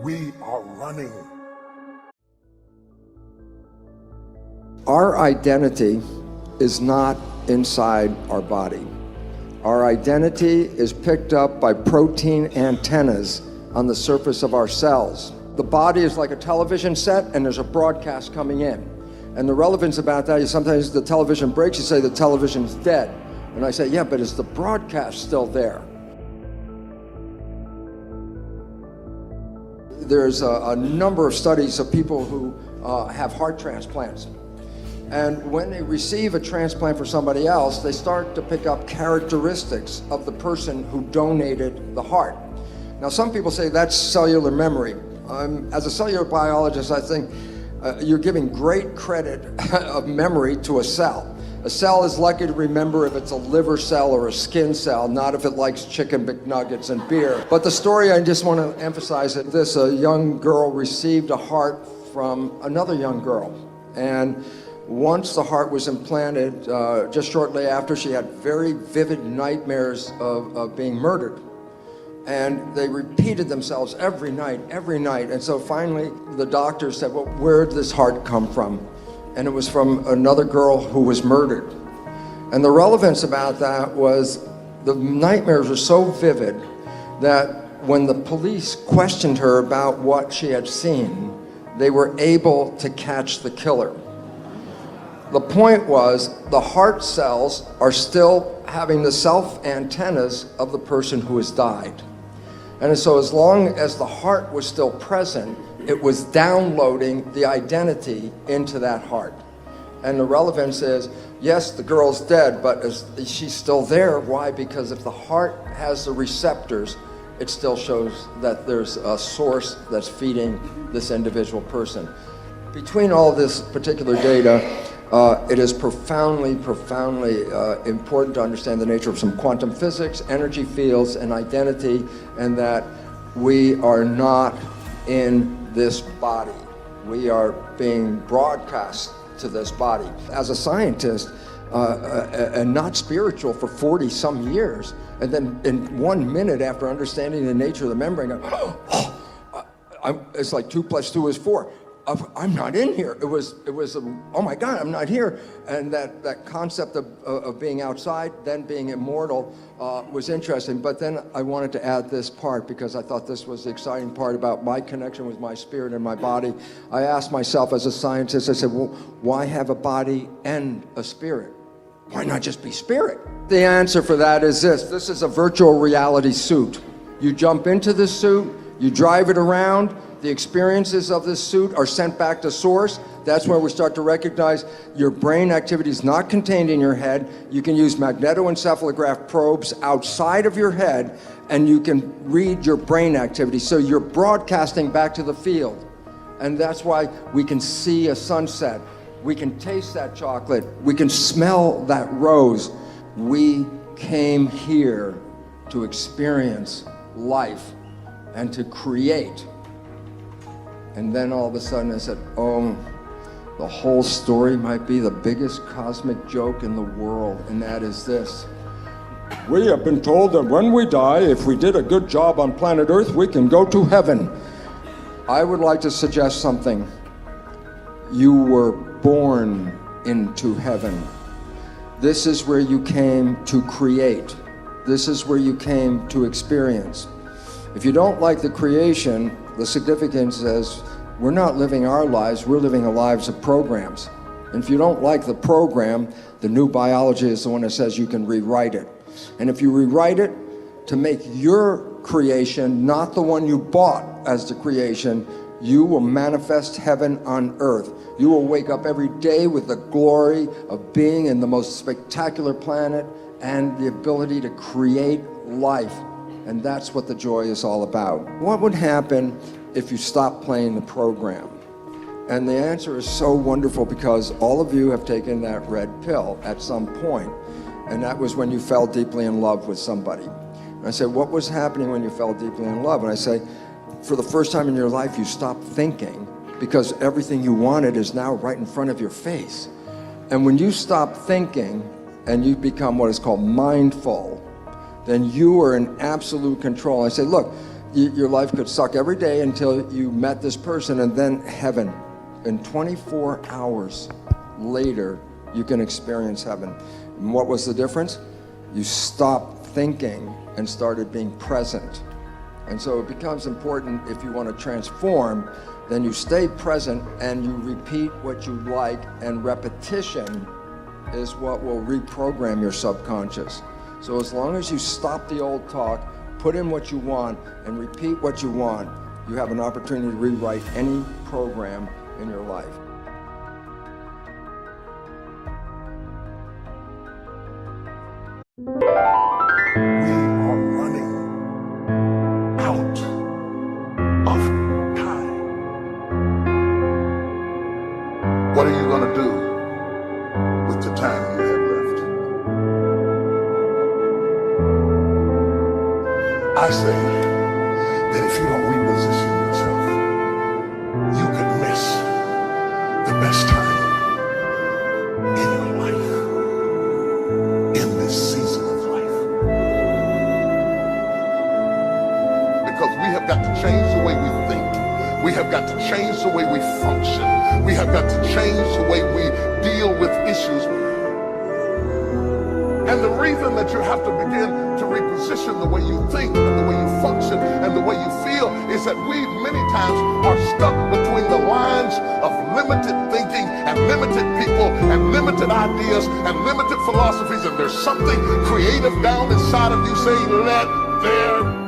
we are running. Our identity is not inside our body. Our identity is picked up by protein antennas on the surface of our cells. The body is like a television set, and there's a broadcast coming in. And the relevance about that is sometimes the television breaks, you say the television's dead. And I say, yeah, but is the broadcast still there? There's a number of studies of people who have heart transplants. And when they receive a transplant for somebody else, they start to pick up characteristics of the person who donated the heart. Now, some people say that's cellular memory. As a cellular biologist, I think you're giving great credit of memory to a cell. A cell is lucky to remember if it's a liver cell or a skin cell, not if it likes chicken McNuggets and beer. But the story I just want to emphasize is this: a young girl received a heart from another young girl. And once the heart was implanted, just shortly after, she had very vivid nightmares of being murdered. And they repeated themselves every night. And so finally, the doctor said, well, where did this heart come from? And it was from another girl who was murdered. And the relevance about that was the nightmares were so vivid that when the police questioned her about what she had seen, they were able to catch the killer. The point was, the heart cells are still having the self antennas of the person who has died. And so as long as the heart was still present, it was downloading the identity into that heart. And the relevance is, yes, the girl's dead, but she's still there. Why? Because if the heart has the receptors, it still shows that there's a source that's feeding this individual person. Between all this particular data, it is profoundly important to understand the nature of some quantum physics, energy fields, and identity, and that we are not in this body. We are being broadcast to this body. As a scientist, and not spiritual for 40 some years, and then in 1 minute after understanding the nature of the membrane, it's like 2 + 2 is 4. I'm not in here. It was oh my God, I'm not here. And that concept of being outside, then being immortal, was interesting. But then I wanted to add this part because I thought this was the exciting part about my connection with my spirit and my body. I asked myself as a scientist, I said, well, why have a body and a spirit? Why not just be spirit? The answer for that is this. This is a virtual reality suit. You jump into this suit, you drive it around, the experiences of this suit are sent back to source. That's where we start to recognize your brain activity is not contained in your head. You can use magnetoencephalograph probes outside of your head, and you can read your brain activity. So you're broadcasting back to the field. And that's why we can see a sunset. We can taste that chocolate. We can smell that rose. We came here to experience life and to create. And then all of a sudden I said, oh, the whole story might be the biggest cosmic joke in the world, and that is this. We have been told that when we die, if we did a good job on planet Earth, we can go to heaven. I would like to suggest something. You were born into heaven. This is where you came to create. This is where you came to experience. If you don't like the creation, the significance is we're not living our lives, we're living the lives of programs. And if you don't like the program, the new biology is the one that says you can rewrite it. And if you rewrite it to make your creation not the one you bought as the creation, you will manifest heaven on earth. You will wake up every day with the glory of being in the most spectacular planet and the ability to create life. And that's what the joy is all about. What would happen if you stopped playing the program? And the answer is so wonderful because all of you have taken that red pill at some point, and that was when you fell deeply in love with somebody. And I said, what was happening when you fell deeply in love? And I say, for the first time in your life, you stopped thinking because everything you wanted is now right in front of your face. And when you stop thinking and you become what is called mindful, then you are in absolute control. I say, look, your life could suck every day until you met this person, and then heaven. In 24 hours later, you can experience heaven. And what was the difference? You stopped thinking and started being present. And so it becomes important, if you want to transform, then you stay present and you repeat what you like, and repetition is what will reprogram your subconscious. So as long as you stop the old talk, put in what you want, and repeat what you want, you have an opportunity to rewrite any program in your life. We are running out of time. What are you going to do with the time you have left? I say that if you don't reposition yourself, you could miss the best time in your life, in this season of life. Because we have got to change the way we think. We have got to change the way we function. We have got to change the way we deal with issues. And the reason that you have to begin to reposition the way you think and the way you function and the way you feel is that we many times are stuck between the lines of limited thinking and limited people and limited ideas and limited philosophies, and there's something creative down inside of you saying, let there